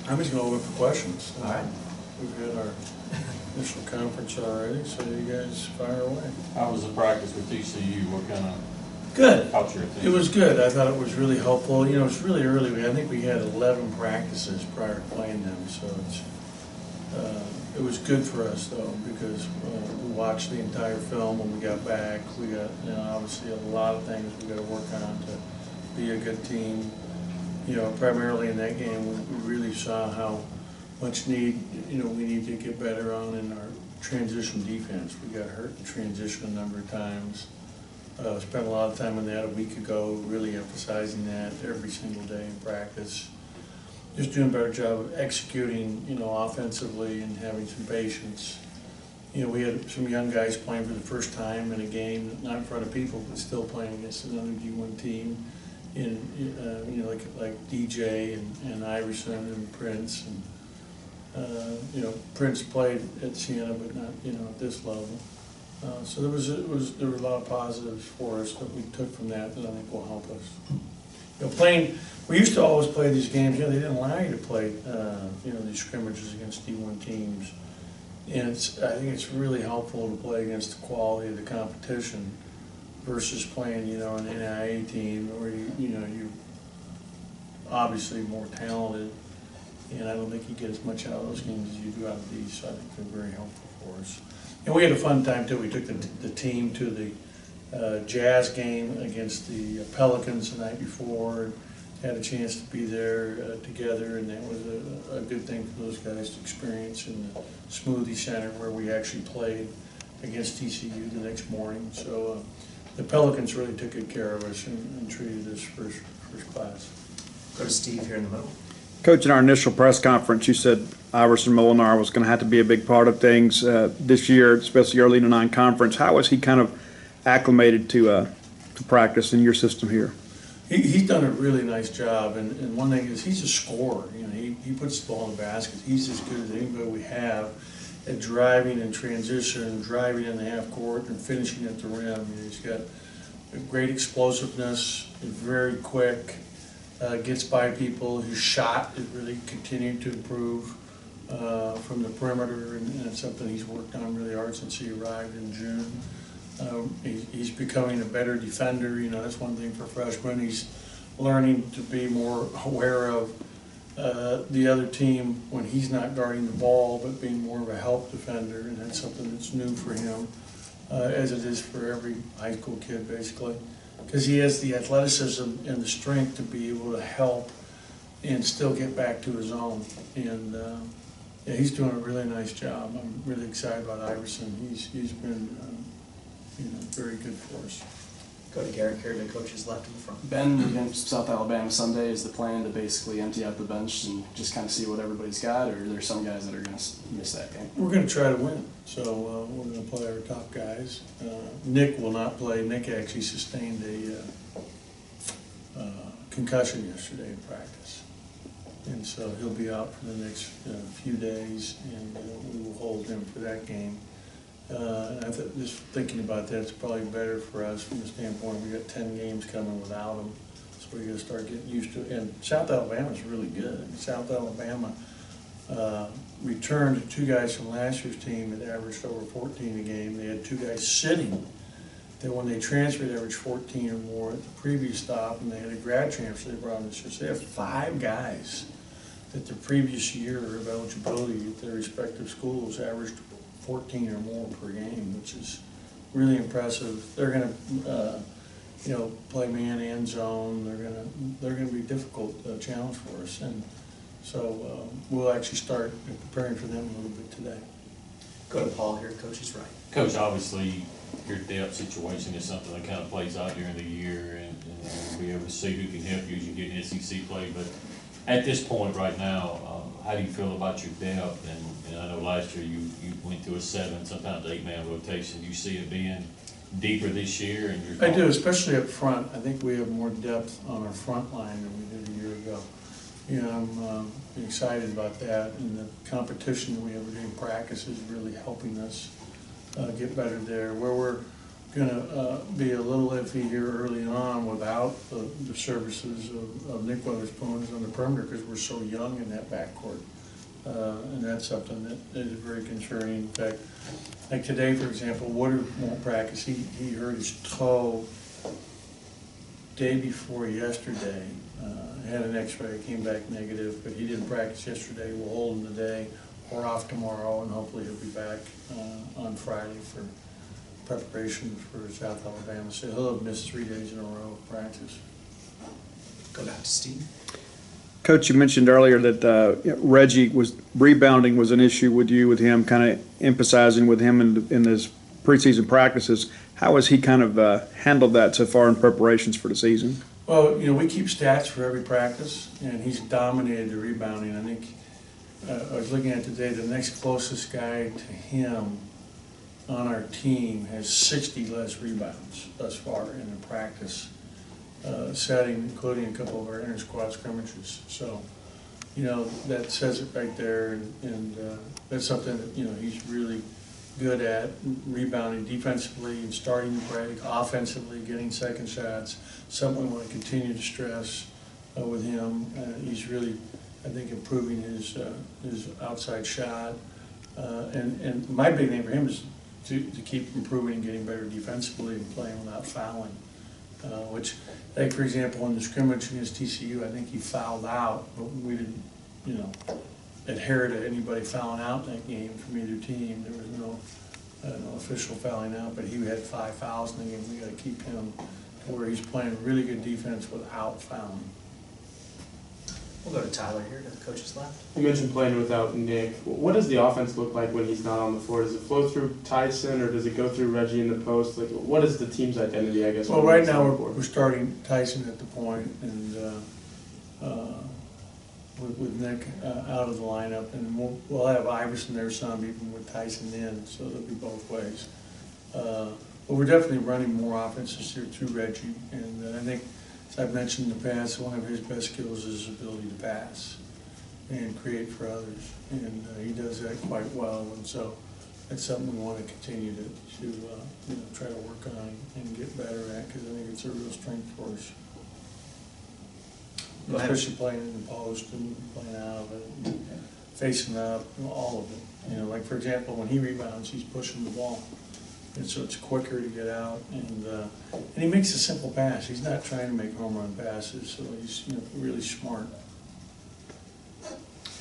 I'm just going to open for questions. All right. We've had our initial conference already, so you guys fire away. How was the practice with TCU? What kind of Good. caught your attention? It was good. I thought it was really helpful. You know, it's really early. I think we had 11 practices prior to playing them, so it was good for us though, because we watched the entire film when we got back. We got, you know, obviously a lot of things we got to work on to be a good team. You know, primarily in that game, we really saw how much we need to get better on in our transition defense. We got hurt in transition a number of times. Spent a lot of time on that a week ago, really emphasizing that every single day in practice. Just doing a better job of executing, you know, offensively and having some patience. You know, we had some young guys playing for the first time in a game, not in front of people, but still playing against another D1 team. You know, like DJ and Iverson and Prince, and you know, Prince played at Siena, but not, you know, at this level. So there were a lot of positives for us that we took from that I think will help us. You know, we used to always play these games. You know, they didn't allow you to play, you know, these scrimmages against D1 teams, and I think it's really helpful to play against the quality of the competition versus playing, you know, an NIA team where you know, you're obviously more talented, and I don't think you get as much out of those games as you do out of these. So I think they're very helpful for us. And we had a fun time too. We took the team to the Jazz game against the Pelicans the night before, and had a chance to be there together, and that was a good thing for those guys to experience in the Smoothie Center where we actually played against TCU the next morning. So the Pelicans really took good care of us and treated us first class. Go to Steve here in the middle. Coach, in our initial press conference, you said Iverson Molinar was going to have to be a big part of things this year, especially early in the non-conference. How was he kind of acclimated to practice in your system here? He's done a really nice job, and one thing is he's a scorer. You know, he puts the ball in the basket. He's as good as anybody we have at driving in transition, driving in the half court, and finishing at the rim. You know, he's got a great explosiveness, very quick. Gets by people. His shot is really continuing to improve from the perimeter, and it's something he's worked on really hard since he arrived in June. He's becoming a better defender. You know, that's one thing for freshmen. He's learning to be more aware of the other team when he's not guarding the ball, but being more of a help defender, and that's something that's new for him, as it is for every high school kid, basically. Because he has the athleticism and the strength to be able to help and still get back to his own. And yeah, he's doing a really nice job. I'm really excited about Iverson. He's been you know, very good for us. Go to Garrett here to coach's left in the front. Ben, against South Alabama Sunday, is the plan to basically empty out the bench and just kind of see what everybody's got, or are there some guys that are going to miss that game? We're going to try to win, so we're going to play our top guys. Nick will not play. Nick actually sustained a concussion yesterday in practice, and so he'll be out for the next few days, and we will hold him for that game. And just thinking about that, it's probably better for us from the standpoint we got 10 games coming without him, so we got to start getting used to it. And South Alabama's really good. South Alabama returned 2 guys from last year's team that averaged over 14 a game. They had 2 guys sitting that when they transferred averaged 14 or more at the previous stop, and they had a grad transfer they brought in this year. So they have 5 guys that the previous year of eligibility at their respective schools averaged 14 or more per game, which is really impressive. They're going to, you know, play man and zone. They're going to be a difficult challenge for us, and so we'll actually start preparing for them a little bit today. Go to Paul here, coach's right. Coach, obviously your depth situation is something that kind of plays out during the year, and we'll be able to see who can help you as you get in SEC play. But at this point right now, how do you feel about your depth? And I know last year you went through a 7, sometimes 8-man rotation. Do you see it being deeper this year? And I do, especially up front. I think we have more depth on our front line than we did a year ago. You know, I'm excited about that, and the competition that we have in practice is really helping us get better there. Where we're gonna be a little iffy here early on without the services of Nick Weatherspoon on the perimeter, because we're so young in that backcourt. And that's something that is very concerning. In fact, like today, for example, Woodard won't practice. He hurt his toe day before yesterday. Had an x-ray, came back negative, but he didn't practice yesterday. We'll hold him today. We're off tomorrow, and hopefully he'll be back on Friday for preparation for South Alabama. So he'll have missed 3 days in a row of practice. Go back to Steve. Coach, you mentioned earlier that Reggie rebounding was an issue with you, with him kind of emphasizing with him in his preseason practices. How has he kind of handled that so far in preparations for the season? Well, we keep stats for every practice, and he's dominated the rebounding. I think I was looking at today, the next closest guy to him on our team has 60 less rebounds thus far in the practice setting, including a couple of our inter-squad scrimmages. So, that says it right there, and that's something that, he's really good at, rebounding defensively and starting the break, offensively, getting second shots, something we want to continue to stress with him. He's really, I think, improving his outside shot. And my big thing for him is to keep improving and getting better defensively and playing without fouling. Which, like for example, in the scrimmage against TCU, I think he fouled out, but we didn't, adhere to anybody fouling out in that game from either team. There was no official fouling out, but he had 5 fouls in the game. We got to keep him to where he's playing really good defense without fouling. We'll go to Tyler here to the coach's left. You mentioned playing without Nick. What does the offense look like when he's not on the floor? Does it flow through Tyson, or does it go through Reggie in the post? Like, what is the team's identity, I guess? Well, right now we're starting Tyson at the point, and with Nick out of the lineup, and we'll have Iverson there some, even with Tyson in, so it'll be both ways. But we're definitely running more offenses here through Reggie, and I think, as I've mentioned in the past, one of his best skills is his ability to pass and create for others, and he does that quite well, and so that's something we want to continue to try to work on and get better at, because I think it's a real strength for us. Especially playing in the post and playing out of it, and facing up, all of it. Like for example, when he rebounds, he's pushing the ball, and so it's quicker to get out, and he makes a simple pass. He's not trying to make home run passes, so he's really smart.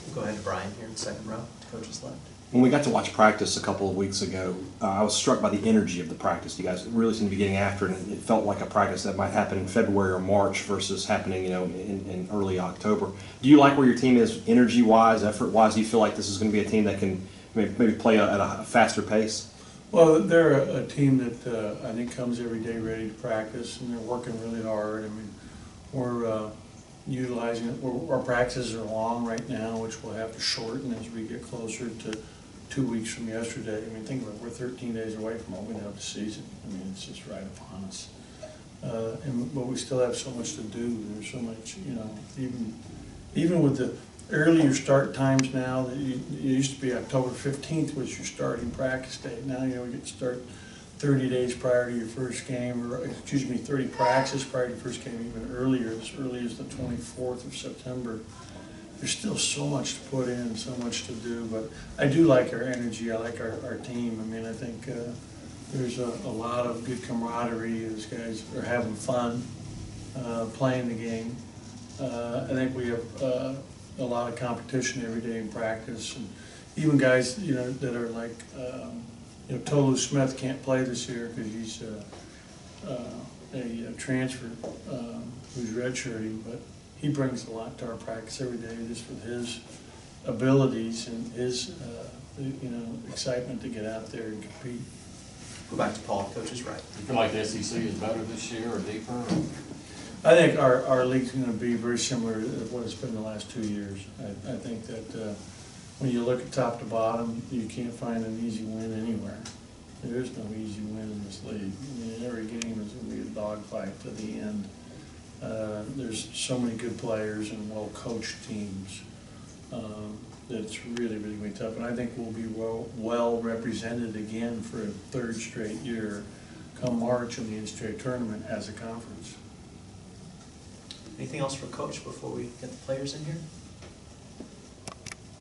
We'll go ahead to Brian here in the second row, to coach's left. When we got to watch practice a couple of weeks ago, I was struck by the energy of the practice. You guys really seem to be getting after it, and it felt like a practice that might happen in February or March versus happening, in early October. Do you like where your team is energy-wise, effort-wise? Do you feel like this is going to be a team that can maybe play at a faster pace? Well, they're a team that I think comes every day ready to practice, and they're working really hard. I mean, we're utilizing it. Our practices are long right now, which we'll have to shorten as we get closer to 2 weeks from yesterday. I mean, think about it, we're 13 days away from opening up the season. I mean, it's just right upon us. But we still have so much to do. There's so much, even with the earlier start times now, that it used to be October 15th was your starting practice date. Now, we get to start 30 days prior to your first game, or 30 practices prior to your first game, even earlier, as early as the 24th of September. There's still so much to put in, so much to do, but I do like our energy. I like our team. I mean, I think there's a lot of good camaraderie. These guys are having fun playing the game. I think we have a lot of competition every day in practice, and even guys that are like Tolu Smith can't play this year because he's a transfer who's redshirting, but he brings a lot to our practice every day, just with his abilities and his excitement to get out there and compete. Go back to Paul, coach's right. You feel like the SEC is better this year or deeper? I think our league's going to be very similar to what it's been the last 2 years. I think that when you look at top to bottom, you can't find an easy win anywhere. There is no easy win in this league. I mean, every game is going to be a dogfight to the end. There's so many good players and well-coached teams that it's really, really going to be tough. And I think we'll be well represented again for a third straight year, come March in the NCAA tournament as a conference. Anything else for Coach before we get the players in here?